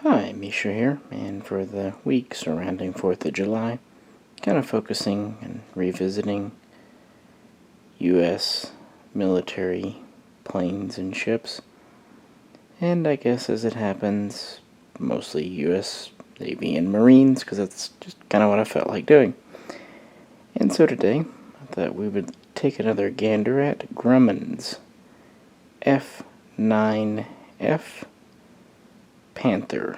Hi, Misha here, and for the week surrounding 4th of July, kind of focusing and revisiting U.S. military planes and ships, and I guess as it happens, mostly U.S. Navy and Marines, because that's just kind of what I felt like doing. And so today, I thought we would take another gander at Grumman's F9F Panther.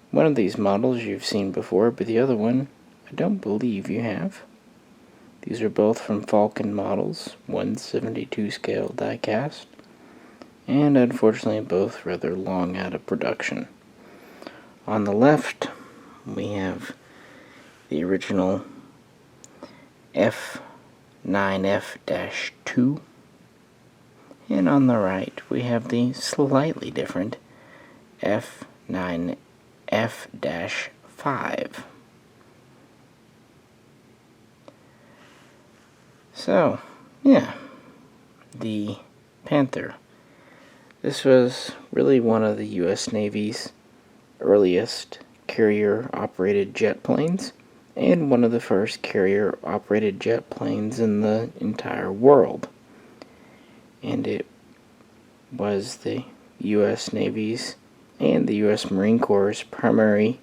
One of these models you've seen before, but the other one I don't believe you have. These are both from Falcon models, 1/72 scale diecast, and unfortunately both rather long out of production. On the left, we have the original F9F-2, and on the right we have the slightly different F9F-5. So, yeah, the Panther. This was really one of the U.S. Navy's earliest carrier-operated jet planes, and one of the first carrier-operated jet planes in the entire world. And it was the U.S. Navy's and the U.S. Marine Corps' primary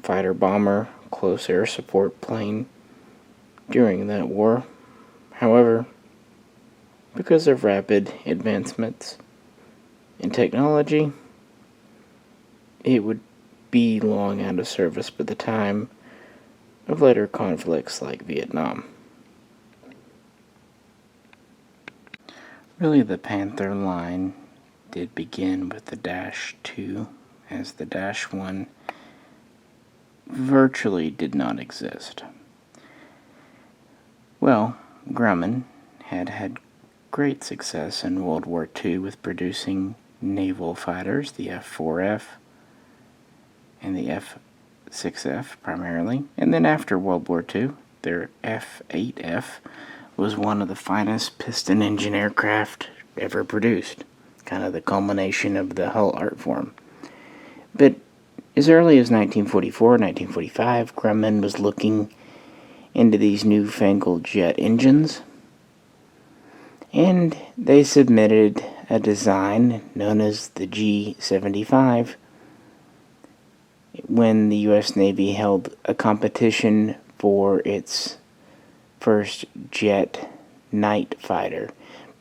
fighter-bomber close air support plane during that war. However, because of rapid advancements in technology, it would be long out of service by the time of later conflicts like Vietnam. Really, the Panther line did begin with the Dash 2, as the Dash 1 virtually did not exist. Well, Grumman had great success in World War II with producing naval fighters, the F4F and the F6F primarily, and then after World War II, their F8F was one of the finest piston engine aircraft ever produced, kind of the culmination of the hull art form. But as early as 1944, 1945, Grumman was looking into these newfangled jet engines, and they submitted a design known as the G75 when the U.S. Navy held a competition for its first jet night fighter.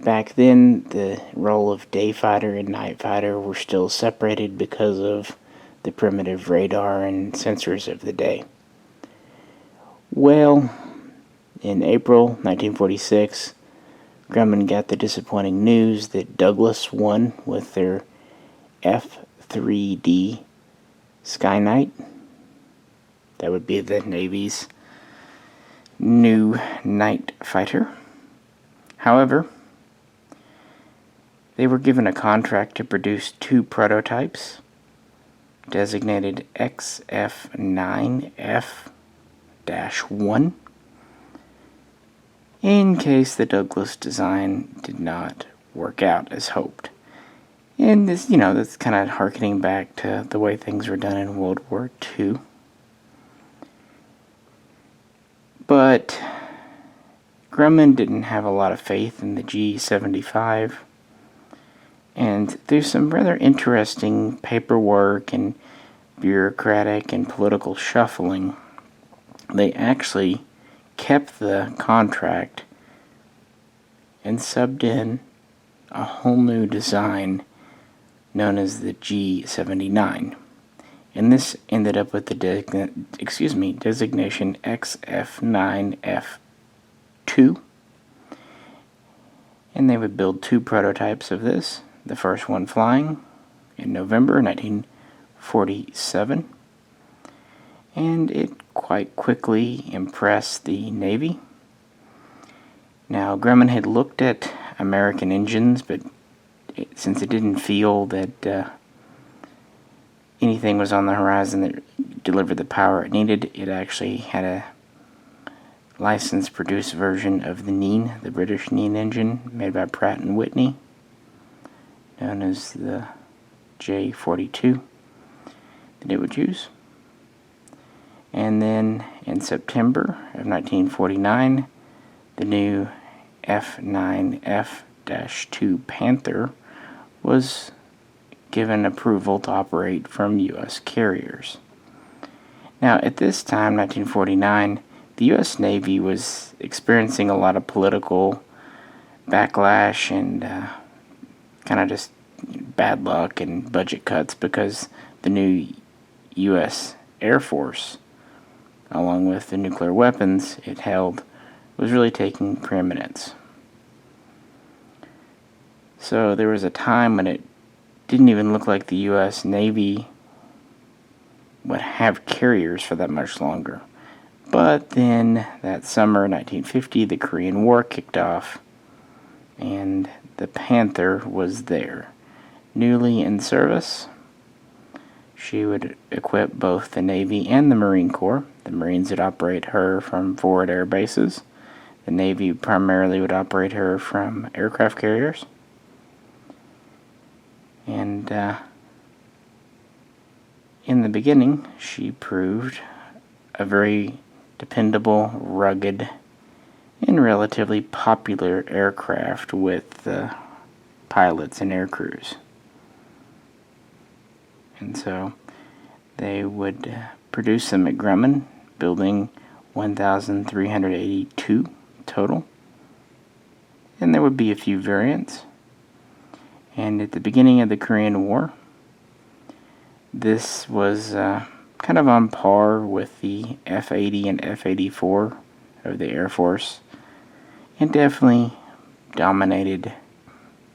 Back then, the role of day fighter and night fighter were still separated because of the primitive radar and sensors of the day. Well, in April 1946, Grumman got the disappointing news that Douglas won with their F3D Sky Knight. That would be the Navy's new night fighter. However, they were given a contract to produce two prototypes, designated XF9F-1, in case the Douglas design did not work out as hoped. And this, that's kind of harkening back to the way things were done in World War II. But Grumman didn't have a lot of faith in the G75, and through some rather interesting paperwork and bureaucratic and political shuffling, they actually kept the contract and subbed in a whole new design known as the G79. And this ended up with the designation XF9F2. And they would build two prototypes of this, the first one flying in November 1947. And it quite quickly impressed the Navy. Now, Grumman had looked at American engines, but since it didn't feel that anything was on the horizon that delivered the power it needed, it actually had a license-produced version of the Neen, the British Neen engine, made by Pratt & Whitney, known as the J42. that it would use. And then in September of 1949, the new F9F-2 Panther was given approval to operate from U.S. carriers. Now, at this time, 1949, the U.S. Navy was experiencing a lot of political backlash and kind of just bad luck and budget cuts because the new U.S. Air Force, along with the nuclear weapons it held, was really taking preeminence. So there was a time when it didn't even look like the U.S. Navy would have carriers for that much longer. But then that summer, 1950, the Korean War kicked off, and the Panther was there. Newly in service, she would equip both the Navy and the Marine Corps. The Marines would operate her from forward air bases. The Navy primarily would operate her from aircraft carriers. And in the beginning, she proved a very dependable, rugged, and relatively popular aircraft with pilots and air crews. And so they would produce them at Grumman, building 1,382 total. And there would be a few variants. And at the beginning of the Korean War, this was kind of on par with the F-80 and F-84 of the Air Force, and definitely dominated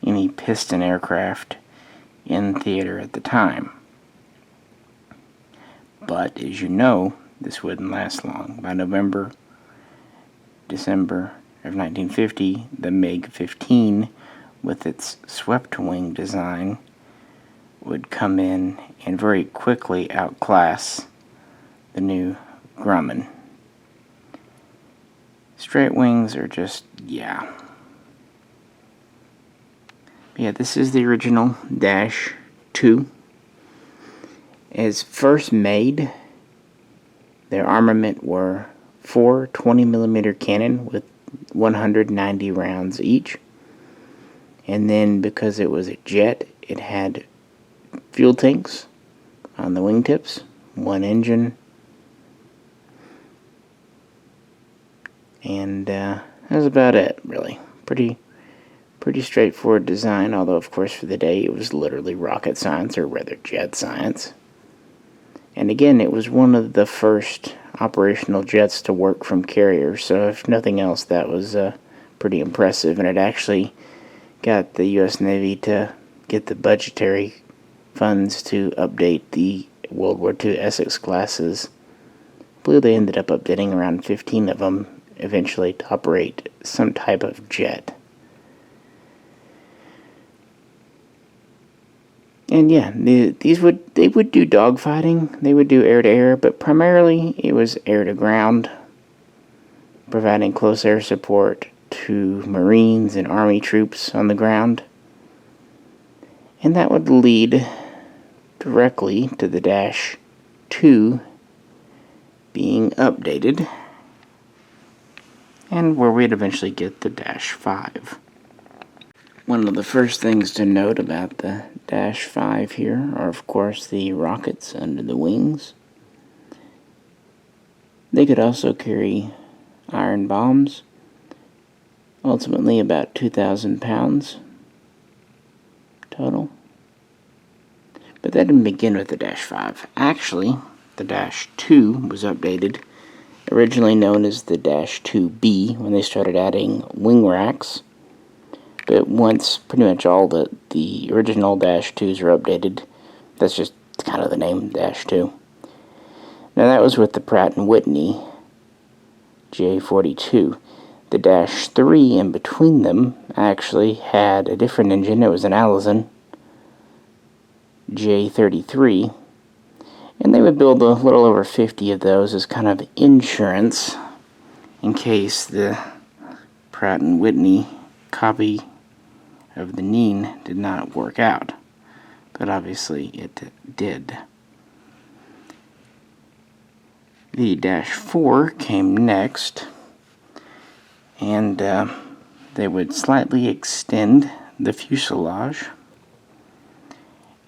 any piston aircraft in theater at the time. But as you know, this wouldn't last long. By November, December of 1950, the MiG-15, with its swept wing design, would come in and very quickly outclass the new Grumman. Straight wings are just, yeah. Yeah, this is the original Dash 2. As first made, their armament were 4 20mm cannon with 190 rounds each. And then because it was a jet, it had fuel tanks on the wingtips, one engine, and that was about it, really. Pretty straightforward design, although of course for the day it was literally rocket science, or rather jet science. And again, it was one of the first operational jets to work from carriers, so if nothing else, that was pretty impressive, and it actually got the U.S. Navy to get the budgetary funds to update the World War II Essex classes. I believe they ended up updating around 15 of them eventually to operate some type of jet. And yeah, they would do dogfighting, they would do air-to-air, but primarily it was air-to-ground, providing close air support to Marines and Army troops on the ground. And that would lead directly to the Dash 2 being updated, and where we'd eventually get the Dash 5. One of the first things to note about the Dash 5 here are, of course, the rockets under the wings. They could also carry iron bombs, ultimately about 2,000 pounds total. But that didn't begin with the Dash 5. Actually, the Dash 2 was updated, originally known as the Dash 2B, when they started adding wing racks. But once pretty much all the original Dash 2s are updated, that's just kind of the name Dash 2. Now that was with the Pratt & Whitney J42. The Dash 3 in between them actually had a different engine. It was an Allison J33, and they would build a little over 50 of those as kind of insurance in case the Pratt & Whitney copy of the Neen did not work out. But obviously it did. The Dash 4 came next, and they would slightly extend the fuselage,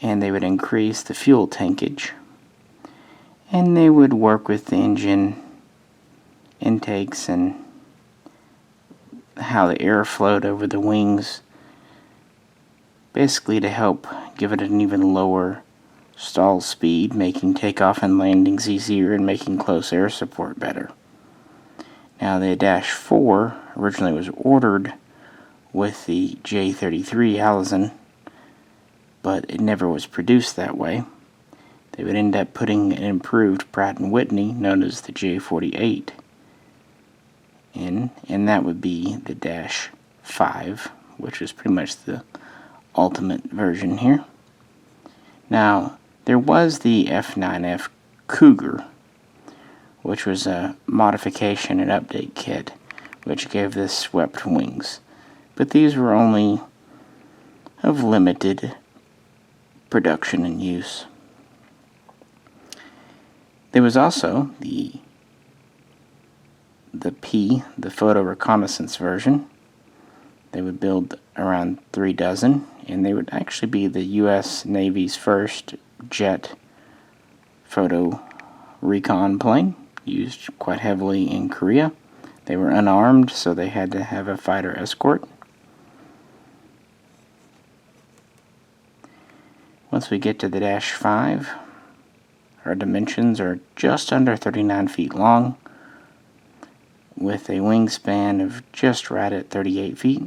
and they would increase the fuel tankage, and they would work with the engine intakes and how the air flowed over the wings, basically to help give it an even lower stall speed, making takeoff and landings easier and making close air support better. Now the Dash 4 originally was ordered with the J-33 Allison, but it never was produced that way. They would end up putting an improved Pratt & Whitney known as the J-48 in, and that would be the Dash 5, which is pretty much the ultimate version here. Now, there was the F9F Cougar, which was a modification and update kit, which gave this swept wings. But these were only of limited production and use. There was also the photo reconnaissance version. They would build around 3 dozen, and they would actually be the U.S. Navy's first jet photo recon plane, used quite heavily in Korea. They were unarmed, so they had to have a fighter escort. Once we get to the Dash 5, our dimensions are just under 39 feet long, with a wingspan of just right at 38 feet.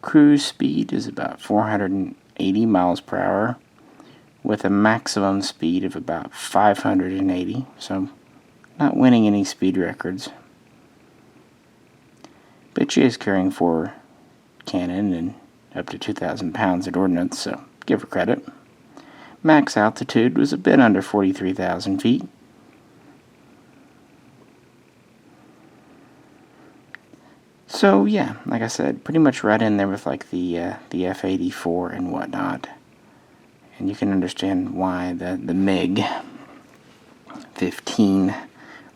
Cruise speed is about 480 miles per hour, with a maximum speed of about 580, so not winning any speed records. But she is carrying 4 cannon and up to 2,000 pounds of ordnance, so give her credit. Max altitude was a bit under 43,000 feet. So yeah, like I said, pretty much right in there with like the F-84 and whatnot. And you can understand why the MiG-15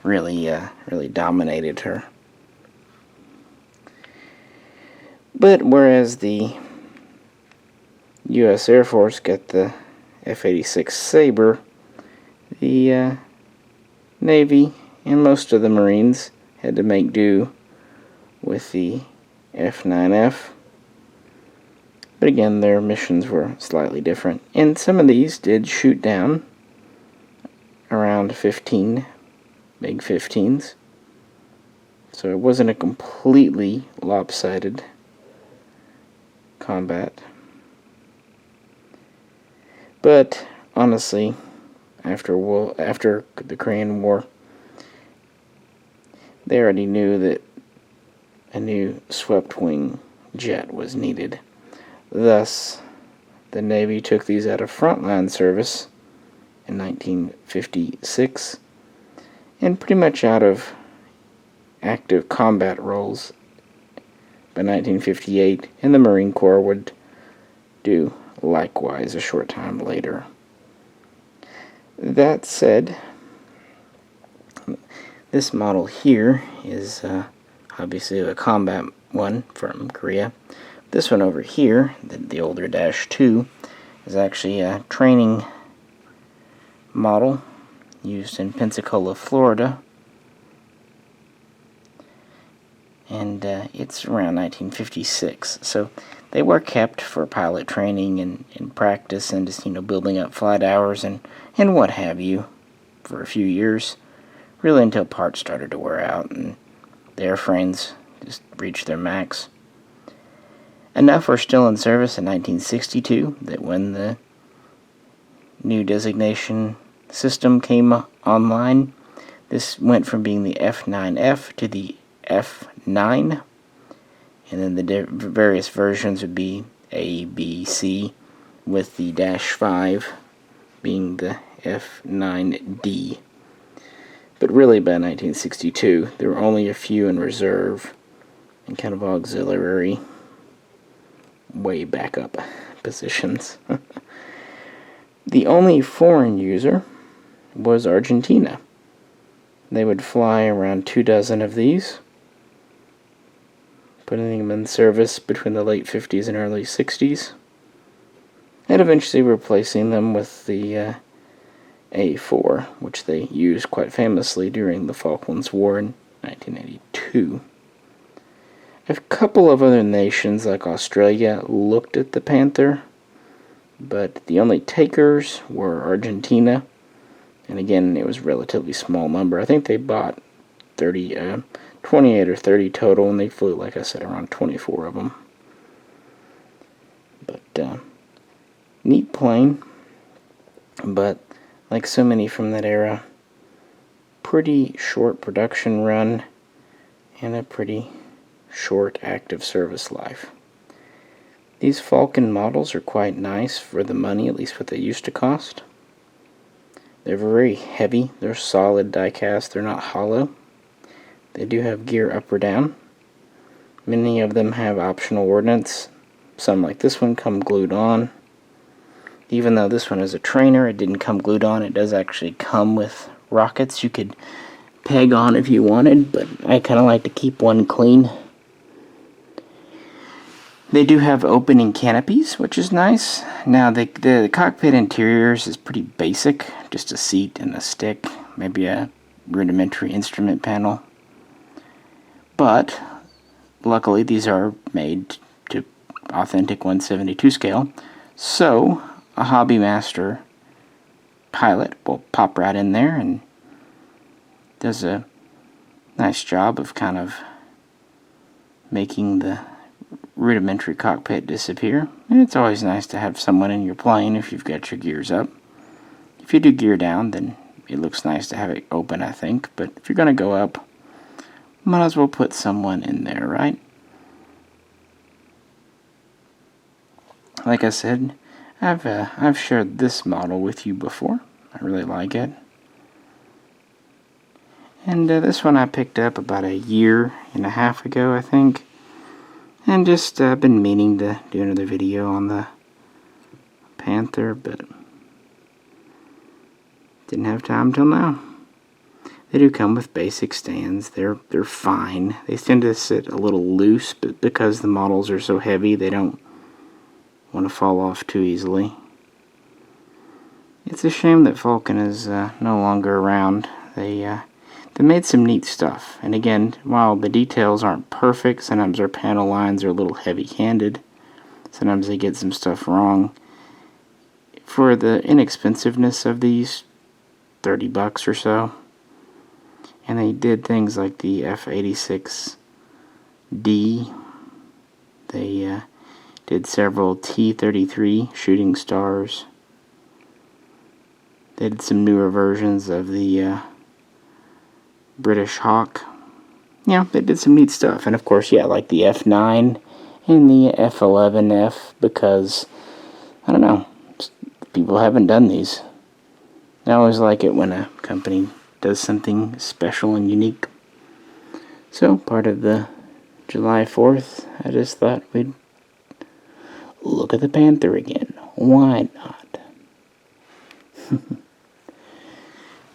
really dominated her. But whereas the U.S. Air Force got the F-86 Sabre, the Navy and most of the Marines had to make do with the F9F. But again, their missions were slightly different. And some of these did shoot down around 15 MiG-15s. So it wasn't a completely lopsided combat. But honestly, after the Korean War, they already knew that a new swept-wing jet was needed. Thus, the Navy took these out of frontline service in 1956 and pretty much out of active combat roles by 1958, and the Marine Corps would do likewise a short time later. That said, this model here is obviously a combat one from Korea. This one over here, the older Dash 2, is actually a training model used in Pensacola, Florida. And it's around 1956. So they were kept for pilot training and practice and just, building up flight hours and what have you for a few years, really until parts started to wear out and the airframes just reached their max. Enough were still in service in 1962 that when the new designation system came online, this went from being the F9F to the F9, and then the various versions would be A, B, C, with the Dash 5 being the F9D. But really by 1962, there were only a few in reserve and kind of auxiliary way backup positions. The only foreign user was Argentina. They would fly around 24 of these, putting them in service between the late 50s and early 60s, and eventually replacing them with the A4, which they used quite famously during the Falklands War in 1982. A couple of other nations, like Australia, looked at the Panther, but the only takers were Argentina, and again, it was a relatively small number. I think they bought 28 or 30 total, and they flew, like I said, around 24 of them. But neat plane, but like so many from that era, pretty short production run and a pretty short active service life. These Falcon models are quite nice for the money, at least what they used to cost. They're very heavy, they're solid diecast, they're not hollow. They do have gear up or down. Many of them have optional ordnance. Some, like this one, come glued on. Even though this one is a trainer, it didn't come glued on. It does actually come with rockets you could peg on if you wanted, but I kind of like to keep one clean. They do have opening canopies, which is nice. Now, the cockpit interiors is pretty basic. Just a seat and a stick, maybe a rudimentary instrument panel. But, luckily, these are made to authentic 1/72 scale. So, a hobby master pilot will pop right in there and does a nice job of kind of making the rudimentary cockpit disappear. And it's always nice to have someone in your plane if you've got your gears up. If you do gear down, then it looks nice to have it open, I think. But if you're going to go up, might as well put someone in there, right? Like I said, I've shared this model with you before. I really like it. And this one I picked up about a year and a half ago, I think. And just been meaning to do another video on the Panther, but didn't have time till now. They do come with basic stands. They're fine. They tend to sit a little loose, but because the models are so heavy, they don't want to fall off too easily. It's a shame that Falcon is no longer around. They made some neat stuff, and again, while the details aren't perfect, sometimes their panel lines are a little heavy-handed. Sometimes they get some stuff wrong. For the inexpensiveness of these, $30 or so, and they did things like the F-86D. They did several T-33 shooting stars. They did some newer versions of the British Hawk. Yeah, they did some neat stuff. And of course, yeah, like the F9 and the F11F, because, I don't know, people haven't done these. I always like it when a company does something special and unique. So, part of the July 4th, I just thought we'd look at the Panther again. Why not?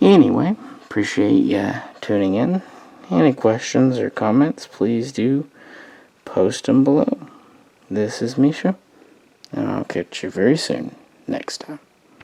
Anyway, appreciate you tuning in. Any questions or comments, please do post them below. This is Misha, and I'll catch you very soon next time.